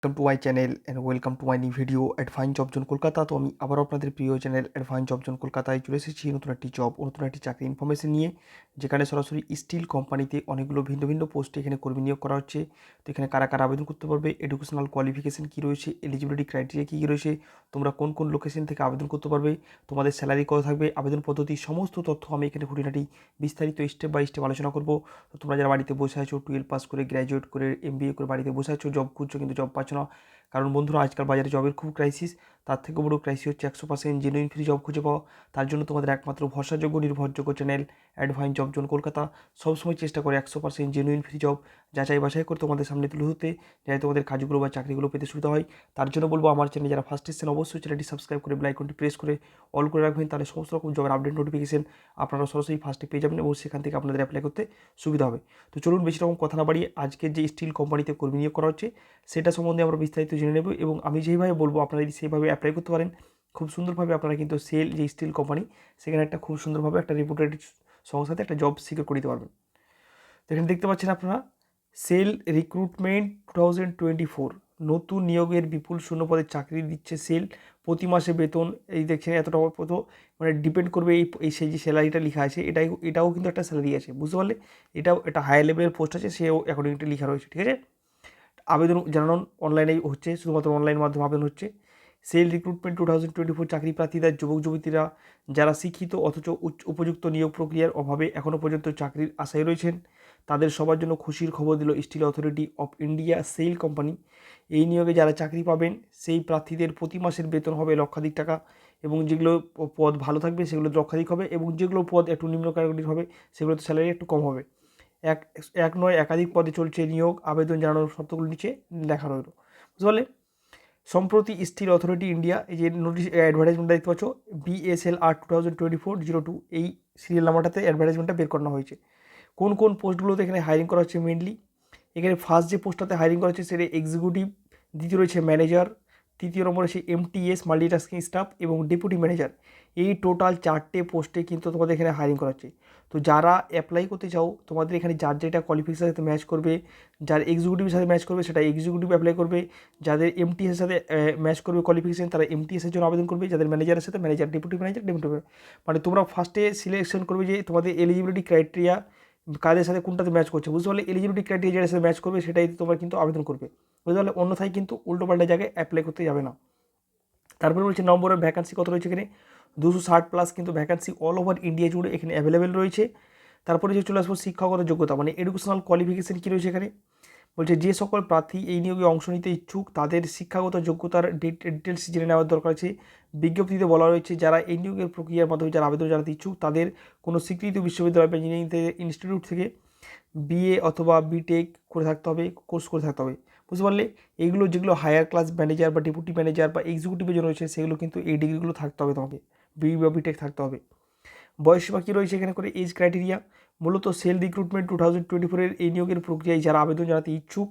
Welcome to my channel and welcome to my new video advance job zone Kolkata. তো আমি আবারও আপনাদের প্রিয় চ্যানেল অ্যাডভান্স জব জোন কলকাতায় চলে এসেছি নতুন একটি জব ও নতুন একটি চাকরি ইনফরমেশন নিয়ে, যেখানে সরাসরি স্টিল কোম্পানিতে অনেকগুলো ভিন্ন ভিন্ন পোস্টে এখানে কর্মী নিয়োগ করা হচ্ছে। তো এখানে কারা কারা আবেদন করতে পারবে, এডুকেশনাল কোয়ালিফিকেশন কী রয়েছে, এলিজিবিলিটি ক্রাইটেরিয়া কী কী রয়েছে, তোমরা কোন কোন লোকেশন থেকে আবেদন করতে পারবে, তোমাদের স্যালারি কত থাকবে, আবেদন পদ্ধতি, সমস্ত তথ্য আমি এখানে খুঁটিনাটি বিস্তারিত স্টেপ বাই স্টেপ আলোচনা করবো। তো তোমরা যারা বাড়িতে বসে আছো, 12 পাস করে, গ্র্যাজুয়েট করে, MBA করে বাড়িতে বসে আছো, জব খুঁজছো কিন্তু জব পাচ্ছ না, কারণ বন্ধুরা আজকাল বাজারে জবের খুব ক্রাইসিস। তার থেকে বড় ক্রাইসিস হচ্ছে 100% জেনুইন ফ্রি জব খুঁজে পাওয়া। তার জন্য তোমাদের একমাত্র ভরসাযোগ্য নির্ভরযোগ্য channel advance job zone Kolkata সবসময় চেষ্টা করে 100% জেনুইন ফ্রি জব যাচাই বাছাই করে তোমাদের সামনে তুলে ধরতে, যাতে তোমাদের কাজগুলো বা চাকরিগুলো পেতে সুবিধা হয়। তার জন্য বলবো আমার চ্যানেল যারা ফার্স্ট এসেছেন অবশ্যই চ্যানেলটি সাবস্ক্রাইব করে বেল আইকনটি প্রেস করে অল করে রাখবেন, তাহলে সমস্ত রকম জবের আপডেট নোটিফিকেশন আপনারা সরাসরি ফার্স্টে পেয়ে যাবেন এবং সেখান থেকে আপনাদের অ্যাপ্লাই করতে সুবিধা হবে। তো চলুন বেশি রকম কথা না বাড়িয়ে আজকের যে স্টিল কোম্পানিতে কর্মী নিয়োগ করা হচ্ছে সেটা সম্বন্ধে আমরা বিস্তারিত জেনে নেব, এবং আমি যেইভাবে বলবো আপনারা যদি সেইভাবে অ্যাপ্লাই করতে পারেন খুব সুন্দরভাবে আপনারা কিন্তু সেল যে স্টিল কোম্পানি সেখানে একটা খুব সুন্দরভাবে একটা রিপুটেড সংস্থাতে একটা জব সিকিউর করে দিতে পারবেন। তো এখানে দেখতে পাচ্ছেন আপনারা সেল রিক্রুটমেন্ট 2024 নতুন নিয়োগের বিপুল শূন্যপদের চাকরি দিচ্ছে সেল। প্রতি মাসে বেতন এই দেখছেন এত টাকা কত, মানে ডিপেন্ড করবে এই সেই যে স্যালারিটা লেখা আছে এটাও কিন্তু একটা স্যালারি আছে, বুঝতে পারলে। এটাও একটা হাই লেভেলের পোস্ট আছে, সেও অ্যাকর্ডিংলি লেখা রয়েছে, ঠিক আছে। আবেদন জানানো অনলাইনেই হচ্ছে, শুধুমাত্র অনলাইন মাধ্যমে আবেদন হচ্ছে। সেল রিক্রুটমেন্ট 2024 চাকরি প্রার্থীরা যুবক যুবতীরা যারা শিক্ষিত অথচ উপযুক্ত নিয়োগ প্রক্রিয়ার অভাবে এখনও পর্যন্ত চাকরির আশায় রয়েছেন, তাদের সবার জন্য খুশির খবর দিল steel authority of India SAIL company. এই নিয়োগে যারা চাকরি পাবেন সেই প্রার্থীদের প্রতি মাসের বেতন হবে লক্ষাধিক টাকা, এবং যেগুলো পদ ভালো থাকবে সেগুলো লক্ষাধিক হবে, এবং যেগুলো পদ একটু নিম্ন ক্যাটাগরির হবে সেগুলোতে স্যালারি একটু কম হবে। এক এক নয় একাধিক পদে চলছে নিয়োগ, আবেদন জানানোর শর্তগুলো নিচে লেখা রইল, বুঝতে পারলে। সম্প্রতি স্টিল অথরিটি ইন্ডিয়া এই যে নোটিশ অ্যাডভার্টাইজমেন্টটা দেখতে পাচ্ছ BSLR 2024-02 এই সিরিয়াল নাম্বারটাতে অ্যাডভার্টাইজমেন্টটা বের করানো হয়েছে। কোন কোন পোস্টগুলোতে এখানে হায়ারিং করা হচ্ছে মেনলি, এখানে ফার্স্ট যে পোস্টটাতে হায়ারিং করা হচ্ছে সেটা এক্সিকিউটিভ, দ্বিতীয় রয়েছে ম্যানেজার, তৃতীয় নম্বর রয়েছে MTS মাল্টিটাস্কিং স্টাফ এবং ডেপুটি ম্যানেজার। এই টোটাল 4টে পোস্টে কিন্তু তোমাদের এখানে হায়ারিং করা হচ্ছে। তো যারা অ্যাপ্লাই করতে চাও তোমাদের এখানে যার যেটা কোয়ালিফিকেশনের সাথে ম্যাচ করবে, যার এক্সিকিউটিভের সাথে ম্যাচ করবে সেটা এক্সিকিউটিভ অ্যাপ্লাই করবে, যাদের MTS এর সাথে ম্যাচ করবে কোয়ালিফিকেশন তারা MTS এর জন্য আবেদন করবে, যাদের ম্যানেজারের সাথে ম্যানেজার, ডেপুটি ম্যানেজার, মানে তোমরা ফার্স্টে সিলেকশন করবে যে তোমাদের এলিজিবিলিটি ক্রাইটেরিয়া কাদের সাথে কোনটাতে ম্যাচ করছে, বুঝতে পারলে। এলিজিবিলিটি ক্রাইটেরিয়া যাদের সাথে ম্যাচ করবে সেটাই তোমরা কিন্তু আবেদন করবে, বুঝতে পারলে। অন্যথায় কিন্তু উল্টোপাল্টা জায়গায় অ্যাপ্লাই করতে যাবে না। তারপরে বলছে নম্বরের ভ্যাকান্সি কত রয়েছে এখানে 260+ কিন্তু ভ্যাকান্সি অল ওভার ইন্ডিয়া জুড়ে এখানে অ্যাভেলেবেল রয়েছে। তারপরে যে চলে আসবো শিক্ষাগত যোগ্যতা, মানে এডুকেশনাল কোয়ালিফিকেশন কী রয়েছে এখানে, বলছে যে সকল প্রার্থী এই নিয়োগে অংশ নিতে ইচ্ছুক তাদের শিক্ষাগত যোগ্যতার ডিটেলস জেনে নেওয়ার দরকার আছে। বিজ্ঞপ্তিতে বলা রয়েছে যারা এই নিয়োগের প্রক্রিয়ার মাধ্যমে যারা আবেদন জানাতে ইচ্ছুক তাদের কোনো স্বীকৃত বিশ্ববিদ্যালয় বা ইঞ্জিনিয়ারিং ইনস্টিটিউট থেকে BA অথবা BTech করে থাকতে হবে, কোর্স করে থাকতে হবে, বুঝতে পারলে। এইগুলো যেগুলো হায়ার ক্লাস ম্যানেজার বা ডেপুটি ম্যানেজার বা এক্সিকিউটিভের জন্য রয়েছে সেগুলো কিন্তু এই ডিগ্রিগুলো থাকতে হবে তোমাকে, BE বা BTech থাকতে হবে। বয়সসীমা কী রয়েছে এখানে করে এজ ক্রাইটেরিয়া, মূলত সেল রিক্রুটমেন্ট 2024 এই নিয়োগের প্রক্রিয়ায় যারা আবেদন জানাতে ইচ্ছুক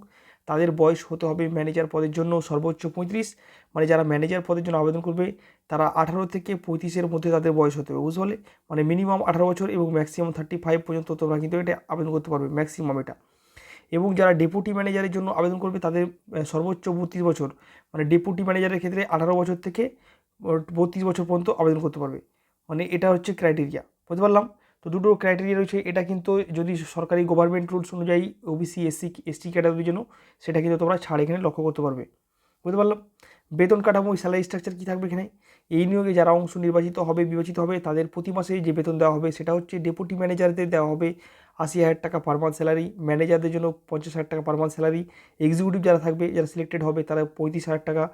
তাদের বয়স হতে হবে ম্যানেজার পদের জন্য সর্বোচ্চ 35, মানে যারা ম্যানেজার পদের জন্য আবেদন করবে তারা 18 থেকে 35-এর মধ্যে তাদের বয়স হতে হবে, বুঝতে পারলে। মানে মিনিমাম 18 বছর এবং ম্যাক্সিমাম 35 পর্যন্ত তোমরা কিন্তু এটা আবেদন করতে পারবে, ম্যাক্সিমাম এটা। এবং যারা ডেপুটি ম্যানেজারের জন্য আবেদন করবে তাদের সর্বোচ্চ 32 বছর, মানে ডেপুটি ম্যানেজারের ক্ষেত্রে 18 বছর থেকে 32 বছর পর্যন্ত আবেদন করতে পারবে, মানে এটা হচ্ছে ক্রাইটেরিয়া, বুঝতে পারলাম। তো দুটো ক্রাইটেরিয়া রয়েছে, এটা কিন্তু যদি সরকারি গভর্নমেন্ট রুলস অনুযায়ী OBC SC ক্যাটাগরির জন্য সেটা কিন্তু তোমরা ছাড় এখানে লক্ষ্য করতে পারবে, বুঝতে পারলাম। বেতন কাঠামো স্যালারি স্ট্রাকচার কী থাকবে এখানে, এই নিয়োগে যারা অংশ বিবেচিত হবে তাদের প্রতি মাসে যে বেতন দেওয়া হবে সেটা হচ্ছে ডেপুটি ম্যানেজারদের দেওয়া হবে 80,000 টাকা পার মান্থ স্যালারি, ম্যানেজারদের জন্য 50,000 টাকা পার মান্থ স্যালারি, এক্সিকিউটিভ যারা থাকবে যারা সিলেক্টেড হবে তারা 35,000 টাকা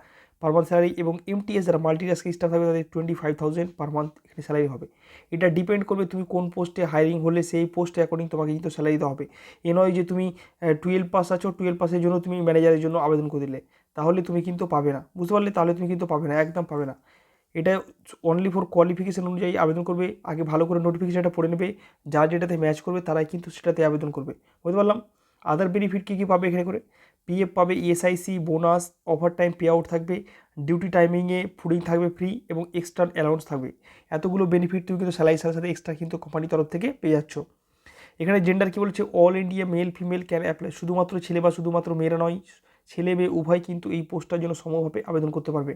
পার মান্থ স্যালারি, এবং MTS যারা মাল্টিটাস্কিং স্টাফ থাকবে তাদের 25,000 পার মান্থ এখানে স্যালারি হবে। এটা ডিপেন্ড করবে তুমি কোন পোস্টে হায়ারিং হলে সেই পোস্টে অ্যাকর্ডিং তোমাকে কিন্তু স্যালারি দেওয়া হবে। এ নয় যে তুমি 12 পাস আছো, 12 পাসের জন্য তুমি ম্যানেজারের জন্য আবেদন করে দিলে, তাহলে তুমি কিন্তু পাবে না, বুঝতে পারলে। তাহলে তুমি কিন্তু পাবে না, একদম পাবে না। এটা অনলি ফর কোয়ালিফিকেশান অনুযায়ী আবেদন করবে, আগে ভালো করে নোটিফিকেশানটা পড়ে নেবে, যার যেটাতে ম্যাচ করবে তারাই কিন্তু সেটাতে আবেদন করবে, বুঝতে পারলাম। আদার বেনিফিট কী কী পাবে এখানে করে, PF পাবে, ESIC, bonus, over time pay out থাকবে, ডিউটি টাইমিংয়ে ফুডিং থাকবে ফ্রি, এবং এক্সট্রা অ্যালাউন্স থাকবে। এতগুলো বেনিফিট তুমি কিন্তু স্যালারির সাথে সাথে এক্সট্রা কিন্তু কোম্পানির তরফ থেকে পেয়ে যাচ্ছ। এখানে জেন্ডার কী বলছে, all India male female can apply, শুধুমাত্র ছেলে বা শুধুমাত্র মেয়েরা নয়, ছেলে মেয়ে উভয় কিন্তু এই পোস্টটার জন্য সমভাবে আবেদন করতে পারবে।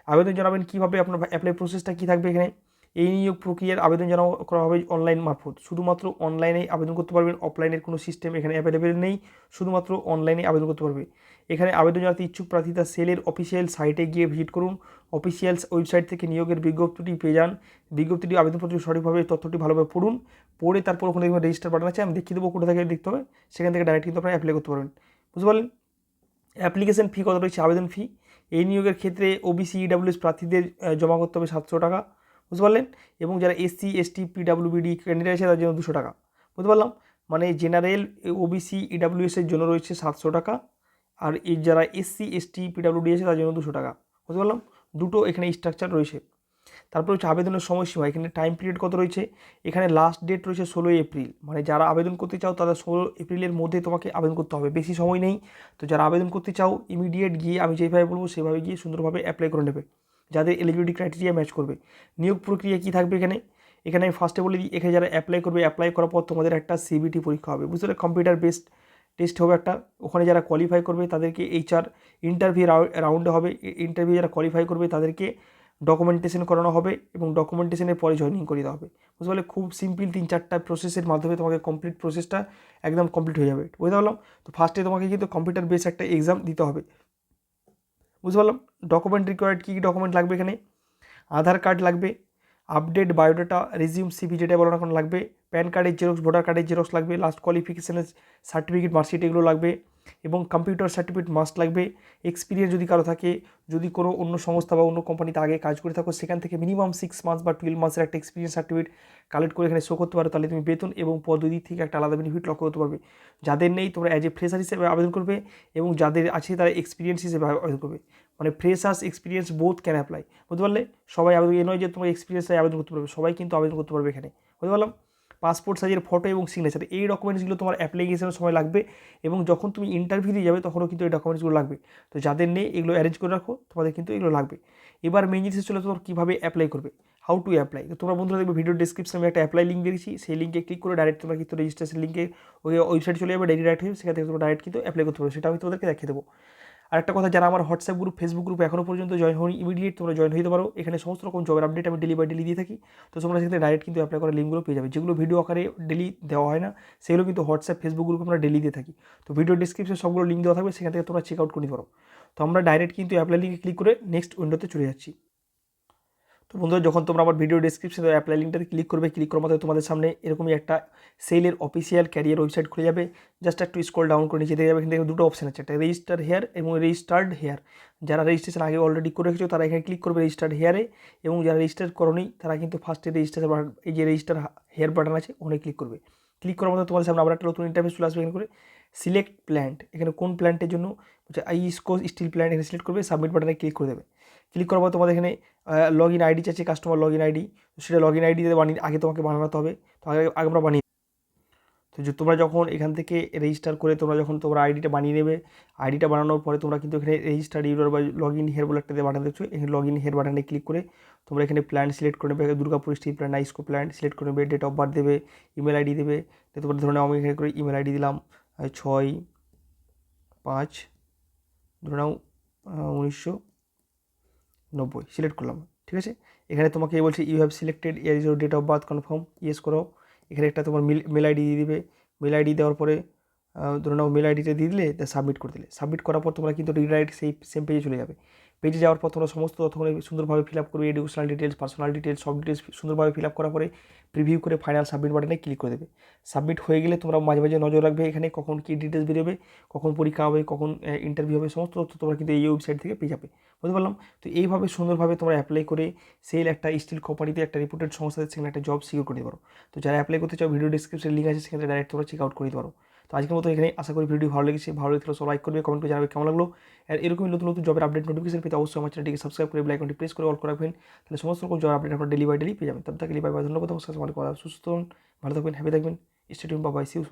আবেদন জানাবেন কীভাবে, আপনার অ্যাপ্লাই প্রসেসটা কী থাকবে এখানে। এই নিয়োগ প্রক্রিয়ার আবেদন জানানো করা হবে অনলাইন মারফত, শুধুমাত্র অনলাইনেই আবেদন করতে পারবেন। অফলাইনের কোনো সিস্টেম এখানে অ্যাভেলেবেল নেই, শুধুমাত্র অনলাইনে আবেদন করতে পারবে। এখানে আবেদন জানাতে ইচ্ছুক প্রার্থী তার সেলের অফিসিয়াল সাইটে গিয়ে ভিজিট করুন। অফিসিয়াল ওয়েবসাইট থেকে নিয়োগের বিজ্ঞপ্তিটি পেয়ে যান। বিজ্ঞপ্তিটি আবেদনপত্র সঠিকভাবে তথ্যটি ভালোভাবে পড়ুন, পড়ে তারপর ওখানে দেখবেন রেজিস্টার বাটন আছে, আমি দেখিয়ে দেবো কোথা থেকে দেখতে হবে, সেখান থেকে ডাইরেক্ট কিন্তু আপনারা অ্যাপ্লাই করতে পারবেন। বুঝতে পারলেন। অ্যাপ্লিকেশন ফি কত রয়েছে, আবেদন ফি এই নিয়োগের ক্ষেত্রে ওবিসি ইডাব্লিউএস প্রার্থীদের জমা করতে হবে 700 টাকা। বুঝতে পারলেন। এবং যারা এসসি এসটি পিডাব্লিউবিডি ক্যান্ডিডেট আছে তার জন্য 200 টাকা। বুঝতে পারলাম। মানে জেনারেল ওবিসি ইডাব্লিউএসের জন্য রয়েছে 700 টাকা, আর এই যারা এসসি এসটি পিডাব্লিউডি আছে তার জন্য 200 টাকা। বুঝতে পারলাম। দুটো এখানে স্ট্রাকচার রয়েছে। তারপর হচ্ছে আবেদনের সময়সীমা, এখানে টাইম পিরিয়ড কত রয়েছে, এখানে লাস্ট ডেট রয়েছে 16 এপ্রিল। মানে যারা আবেদন করতে চাও তারা 16 এপ্রিলের মধ্যে তোমাকে আবেদন করতে হবে, বেশি সময় নেই। তো যারা আবেদন করতে চাও ইমিডিয়েট গিয়ে আমি যেভাবে বলবো সেভাবে গিয়ে সুন্দরভাবে অ্যাপ্লাই করে নেবে, যাদের এলিজিবিলিটি ক্রাইটেরিয়া ম্যাচ করবে। নিয়োগ প্রক্রিয়া কী থাকবে এখানে, এখানে আমি ফার্স্টে বলে দিই, এখানে যারা অ্যাপ্লাই করবে, অ্যাপ্লাই করার পর তোমাদের একটা সিবিটি পরীক্ষা হবে, বুঝতে পারলে, কম্পিউটার বেসড টেস্ট হবে একটা। ওখানে যারা কোয়ালিফাই করবে তাদেরকে এইচআর ইন্টারভিউ রাউন্ডে হবে। ইন্টারভিউ যারা কোয়ালিফাই করবে তাদেরকে ডকুমেন্টেশন করানো হবে এবং ডকুমেন্টেশনের পরে জয়েনিং করে দেওয়া হবে। বুঝতে পারলে, খুব সিম্পল 3-4টা প্রসেসের মাধ্যমে তোমাকে কমপ্লিট প্রসেসটা একদম কমপ্লিট হয়ে যাবে। বুঝতে পারলাম। তো ফার্স্টে তোমাকে কিন্তু কম্পিউটার বেস একটা এক্সাম দিতে হবে। বুঝতে পারলাম। ডকুমেন্ট রিকোয়ার্ড কী কী ডকুমেন্ট লাগবে এখানে, আধার কার্ড লাগবে, আপডেট বায়োডাটা, রেজিউম সিভি যেটা বলো না এখন লাগবে, প্যান কার্ডের জেরক্স, ভোটার কার্ডের জেরক্স লাগবে, লাস্ট কোয়ালিফিকেশনের সার্টিফিকেট, মার্কশিট এগুলো লাগবে, এবং কম্পিউটার সার্টিফিকেট মাস্ট লাগবে। এক্সপিরিয়েন্স যদি কারো থাকে, যদি কোনো অন্য সংস্থা বা অন্য কোম্পানিতে আগে কাজ করে থাকো সেখান থেকে মিনিমাম 6 মান্থস বা 12 মান্থসের একটা এক্সপিরিয়েন্স সার্টিফিকেট কালেক্ট করে এখানে শো করতে পারো, তাহলে তুমি বেতন এবং পদোন্নতি থেকে একটা আলাদা বেনিফিট লক্ষ্য করতে পারবে। যাদের নেই তোমরা অ্যাজ এ ফ্রেশার হিসেবে আবেদন করবে, এবং যাদের আছে তারা এক্সপিরিয়েন্স হিসেবে আবেদন করবে। মানে freshers experience both can apply. বুঝতে পারলে। সবাই আবেদন, এ নয় যে তোমার এক্সপিরিয়েন্সে আবেদন করতে পারবে, সবাই কিন্তু আবেদন করতে পারবে এখানে। বুঝতে পারলাম। পাসপোর্ট সাইজের ফটো এবং সিগনেচার, এই ডকুমেন্টসগুলো তোমার অ্যাপ্লিকেশনের সময় লাগবে, এবং যখন তুমি ইন্টারভিউ দিয়ে যাবে তখনও কিন্তু এই ডকুমেন্টসগুলো লাগবে। তো যাদের নেই এগুলো অ্যারেঞ্জ করে রাখো, তোমাদের কিন্তু এগুলো লাগবে। এবার মেইন জিনিস চলে তোমার কীভাবে অ্যাপ্লাই করবে, হাউ টু অ্যাপ্লাই। তো তোমরা বন্ধুরা দেখবে ভিডিও ডিসক্রিপশনে আমি একটা অ্যাপ্লাই লিঙ্ক দিয়েছি, সেই লিঙ্কে ক্লিক করে ডাইরেক্ট তোমরা কিন্তু রেজিস্ট্রেশন লিঙ্কে ওই ওয়েবসাইট চলে যাবে, ডাইরেক্ট হয়ে সেখান থেকে তোমরা ডাইরেক্ট কিন্তু অ্যাপ্লাই করতে পারবে, সেটা আমি তোমাদেরকে দেখিয়ে দেবো। আর একটা কথা, যারা আমার হোয়াটসঅ্যাপ গ্রুপ, ফেসবুক গ্রুপ এখনও পর্যন্ত জয়েন হয়নি, ইমিডিয়েট তোমরা জয়েন হতে পারো। এখানে সমস্ত রকম জবের আপডেট আমি ডেলি বাই ডেলি দিয়ে থাকি। তো তোমরা সেখানে ডাইরেক্ট কিন্তু অ্যাপ্লাই করার লিঙ্কগুলো পেয়ে যাবে, যেগুলো ভিডিও আকারে ডেলি দেওয়া হয় না সেগুলো কিন্তু হোয়াটসঅ্যাপ ফেসবুক গ্রুপে আমরা ডেলি দিয়ে থাকি। তো ভিডিও ডিসক্রিপশনে সবগুলো লিঙ্ক দেওয়া থাকবে, সেখান থেকে তোমরা চেক আউট করে নিতে পারো। তো আমরা ডাইরেক্ট কিন্তু অ্যাপ্লাই লিঙ্কে ক্লিক করে নেক্সট উইন্ডোতে চলে যাচ্ছি। তো বন্ধুরা, যখন তোমরা আমার ভিডিও ডিসক্রিপশনে অ্যাপ্লাই লিঙ্কটাতে ক্লিক করবে, ক্লিক করার মাধ্যমে তোমাদের সামনে এরকমই একটা সেলের অফিসিয়াল ক্যারিয়ার ওয়েবসাইট খুলে যাবে। জাস্ট একটু স্ক্রল ডাউন করে নিচে দেখে যাবে, এখান থেকে দুটো অপশন আছে, একটা রেজিস্টার হেয়ার এবং রেজিস্টার্ড হেয়ার। যারা রেজিস্ট্রেশন আগে অলরেডি করে রেখেছো তারা এখানে ক্লিক করবে রেজিস্টার্ড হেয়ারে, এবং যারা রেজিস্টার করোনি তারা কিন্তু ফার্স্টে রেজিস্টার বাটন, এই যে রেজিস্টার হেয়ার বাটন আছে ওখানে ক্লিক করবে। ক্লিক করার মাধ্যমে তোমাদের সামনে আবার একটা নতুন ইন্টারফেস চলে আসবে। এখানে করে সিলেক্ট প্ল্যান্ট, এখানে কোন প্ল্যান্টের জন্য হচ্ছে ইসকো স্টিল প্ল্যান্ট, এখানে সিলেক্ট করবে, সাবমিট বাটনে ক্লিক করে দেবে। ক্লিক করার পর তোমাদের এখানে লগ ইন আইডি চাইছে, কাস্টমার লগ ইন আইডি, সেটা লগ ইন আইডি দিয়ে আগে তোমাকে বানাতে হবে। তো আগে আমরা বানিয়ে, তো তোমরা যখন এখান থেকে রেজিস্টার করে তোমরা আইডিটা বানিয়ে নেবে, আইডিটা বানানোর পরে তোমরা কিন্তু এখানে রেজিস্টার ইউজার বা লগ ইন হেয়ার বলে একটা বাটন দেখছো, এখানে লগ ইন হেয়ার বাটনে ক্লিক করে তোমরা এখানে প্ল্যান সিলেক্ট করে নেবে, Durgapur steel plant IISCO plant select করে নেবে, ডেট অফ বার্থ দেবে, ইমেল আইডি দেবে। তোমরা ধরে নাও আমি এখানে করে ইমেল আইডি দিলাম 6/5 ধরে নাও 1990 সিলেক্ট করলাম। ঠিক আছে। এখানে তোমাকে বলছে you have selected year is your date of birth confirm, yes করো। এখানে একটা তোমার মেল আইডি দিয়ে দিবে, মেল আইডি দেওয়ার পরে ধরে নাও মেল আইডিটা দিয়ে দিলে, তা সাবমিট করে দিলে। সাবমিট করার পর তোমরা কিন্তু রিডাইরেক্ট সেই সেম পেজে চলে যাবে। পেজে যাওয়ার পর তোমরা সমস্ত তথ্যগুলো সুন্দরভাবে ফিল আপ করবে, এডুকেশনাল ডিটেলস, পার্সোনাল ডিটেলস, সব ডিটেলস সুন্দরভাবে ফিল আপ করার পরে প্রিভিউ করে ফাইনাল সাবমিট বাটনে ক্লিক করে দেবে। সাবমিট হয়ে গেলে তোমরা মাঝে মাঝে নজর রাখবে এখানে কখন কী ডিটেলস বেরোবে, কখন পরীক্ষা হবে, কখন ইন্টারভিউ হবে, সমস্ত তথ্য তোমরা কিন্তু এই ওয়েবসাইট থেকে পেয়ে যাবে। বুঝতে পারলাম। তো এইভাবে সুন্দরভাবে তোমরা অ্যাপ্লাই করে সেল একটা স্টিল কোম্পানিতে, একটা রিপুটেড সংস্থাতে সেখানে একটা জব সিকিউর করে দিতে পারো। তো যারা অ্যাপ্লাই করতে চাও ভিডিও ডিসক্রিপশনে লিঙ্ক আছে, সেখানে ডাইরেক্ট তোমরা চেক আউট করে দিতে পারো। তো আজকের মতো এখানে আশা করি ভিডিও ভালো লেগেছে, ভালো লাগলে সব লাইক করবে, কমেন্ট করে জানাবে কেমন লাগলো। আর এরকমই নতুন নতুন জবের আপডেট নোটিফিকেশন পেতে অবশ্যই আমার চ্যানেলটিকে সাবস্ক্রাইব করে বেল আইকনটি প্রেস করে অল করে রাখবেন, তাহলে সমস্ত রকম জব আপডেট আপনারা ডেলি বাই ডেলি পেয়ে যাবেন। তবে তাকে বাই বাই, ধন্যবাদ, নমস্কার, ভালো থাকবেন, সুস্থ থাকুন, ভালো থাকবেন, হ্যাপি থাকবেন, stay tune, bye bye, see you.